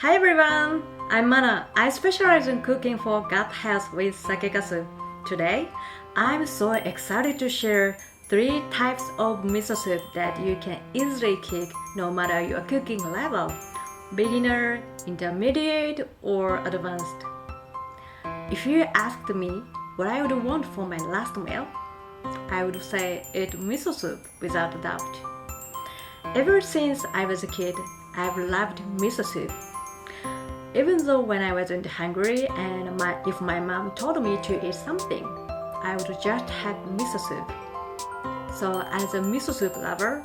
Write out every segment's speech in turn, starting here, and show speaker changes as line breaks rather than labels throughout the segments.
Hi everyone, I'm Mana. I specialize in cooking for gut health with sakekasu. Today, I'm so excited to share 3 types of miso soup that you can easily cook no matter your cooking level, beginner, intermediate, or advanced. If you asked me what I would want for my last meal, I would say eat miso soup without a doubt. Ever since I was a kid, I've loved miso soup. Even though when I wasn't hungry and if my mom told me to eat something, I would just have miso soup. So as a miso soup lover,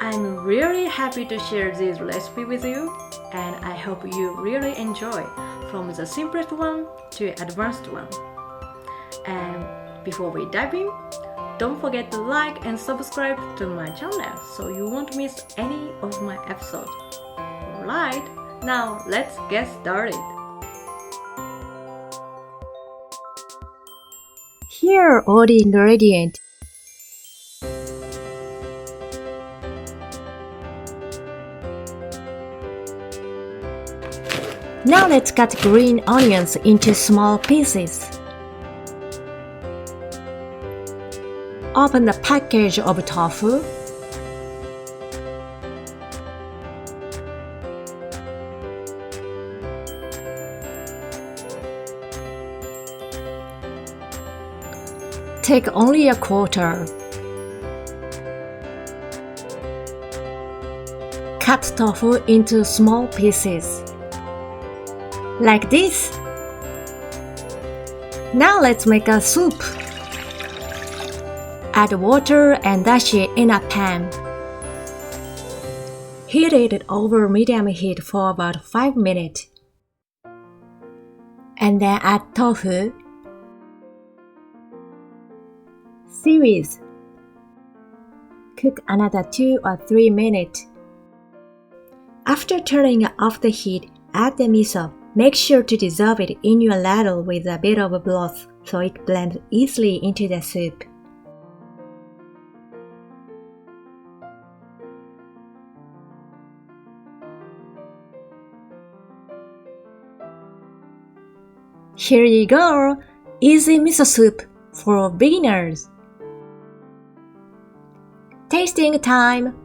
I'm really happy to share this recipe with you, and I hope you really enjoy from the simplest one to advanced one. And before we dive in, don't forget to like and subscribe to my channel so you won't miss any of my episodes. Alright, now let's get started.
Here are all the ingredients. Now let's cut green onions into small pieces. Open the package of tofu. Take only a quarter. Cut tofu into small pieces. Like this. Now let's make a soup. Add water and dashi in a pan. Heat it over medium heat for about 5 minutes. And then add tofu, seaweed. Cook another 2 or 3 minutes. After turning off the heat, add the miso. Make sure to dissolve it in your ladle with a bit of broth so it blends easily into the soup. Here you go! Easy miso soup for beginners. Tasting time!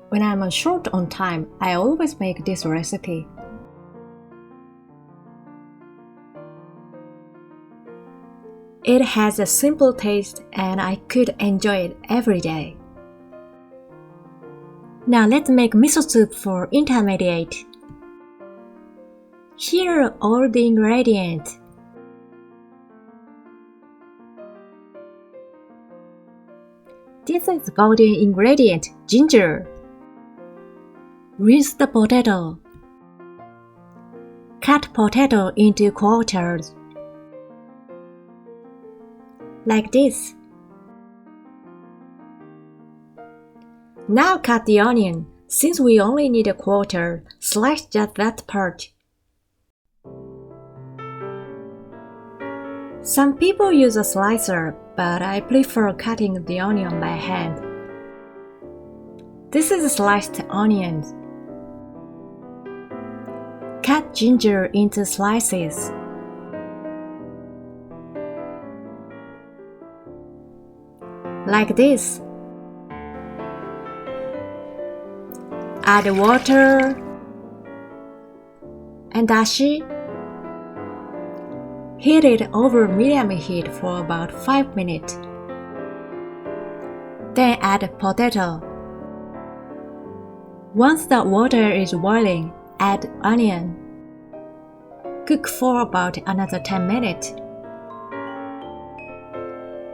When I'm short on time, I always make this recipe. It has a simple taste and I could enjoy it every day. Now let's make miso soup for intermediate. Here are all the ingredients. This is golden ingredient, ginger. Rinse the potato. Cut potato into quarters. Like this. Now cut the onion. Since we only need a quarter, slice just that part. Some people use a slicer, but I prefer cutting the onion by hand. This is sliced onions. Cut ginger into slices. Like this. Add water and dashi. Heat it over medium heat for about 5 minutes. Then add potato. Once the water is boiling, add onion. Cook for about another 10 minutes.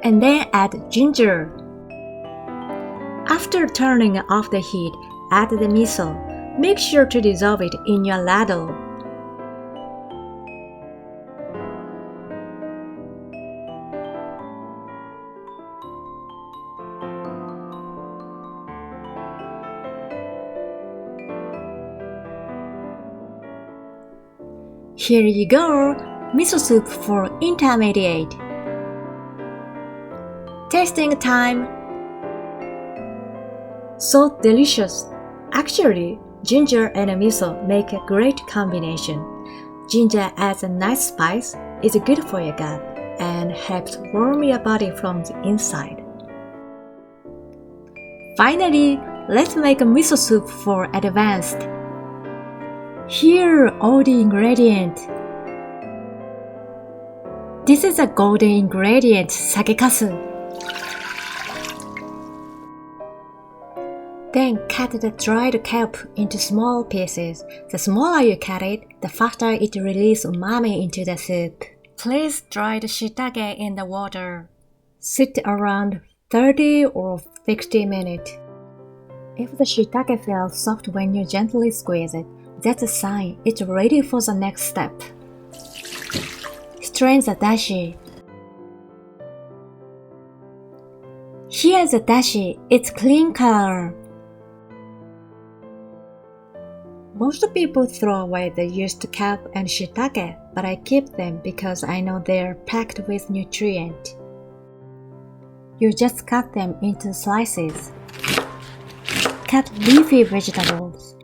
And then add ginger. After turning off the heat, add the miso. Make sure to dissolve it in your ladle. Here you go, miso soup for intermediate. Tasting time. So delicious! Actually, ginger and miso make a great combination. Ginger adds a nice spice, is good for your gut, and helps warm your body from the inside. Finally, let's make a miso soup for advanced. Here are all the ingredients. This is a golden ingredient, sakekasu. Then cut the dried kelp into small pieces. The smaller you cut it, the faster it releases umami into the soup. Place dried shiitake in the water. Sit around 30 or 60 minutes. If the shiitake feels soft when you gently squeeze it, that's a sign it's ready for the next step. Strain the dashi. Here's the dashi, it's clean color. Most people throw away the used kelp and shiitake, but I keep them because I know they're packed with nutrients. You just cut them into slices. Cut leafy vegetables.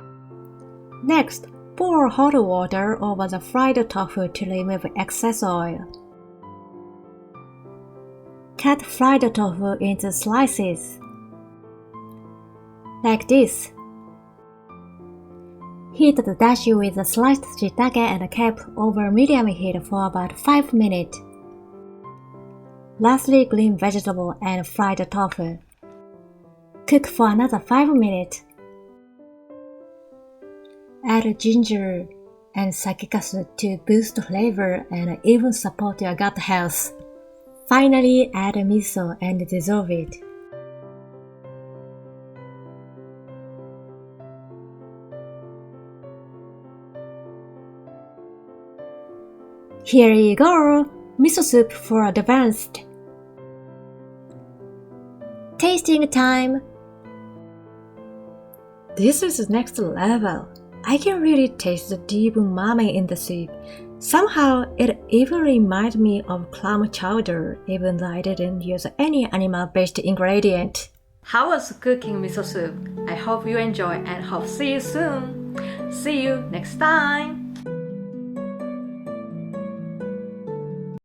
Next, pour hot water over the fried tofu to remove excess oil. Cut fried tofu into slices. Like this. Heat the dashi with the sliced shiitake and kelp over medium heat for about 5 minutes. Lastly, green vegetable and fried tofu. Cook for another 5 minutes. Add ginger and sakekasu to boost flavor and even support your gut health. Finally, add miso and dissolve it. Here you go! Miso soup for advanced. Tasting time! This is next level. I can really taste the deep umami in the soup. Somehow, it even reminds me of clam chowder, even though I didn't use any animal-based ingredient.
How was cooking miso soup? I hope you enjoy and hope see you soon. See you next time.